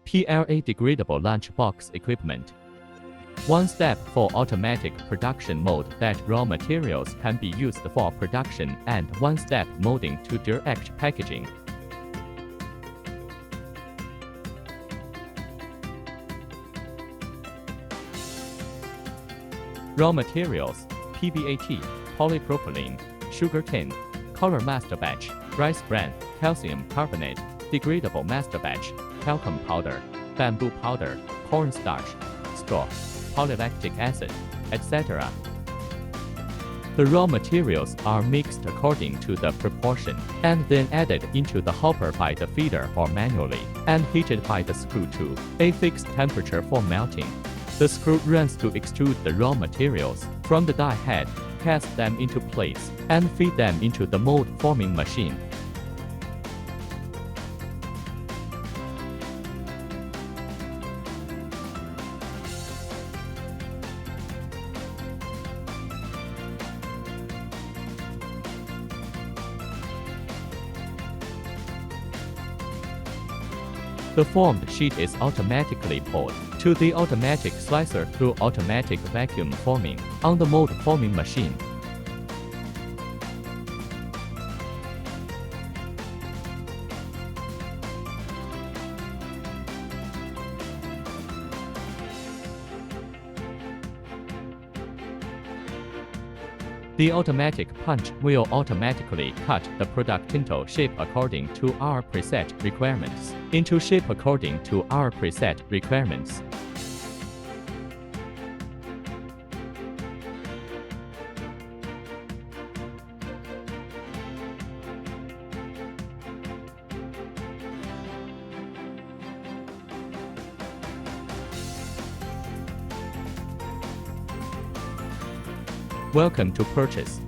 PLA degradable lunchbox equipment. One step for automatic production mode that raw materials can be used for production and one step molding to direct packaging. Raw materials: PBAT, polypropylene, sugarcane, color master batch, rice bran, calcium carbonate, degradable master batch, talcum powder, bamboo powder, cornstarch, straw, polylactic acid, etc. The raw materials are mixed according to the proportion and then added into the hopper by the feeder or manually and heated by the screw to a fixed temperature for melting. The screw runs to extrude the raw materials from the die head, cast them into place, and feed them into the mold forming machine. The formed sheet is automatically poured to the automatic slicer through automatic vacuum forming on the mold forming machine. The automatic punch will automatically cut the product into shape according to our preset requirements. Welcome to purchase.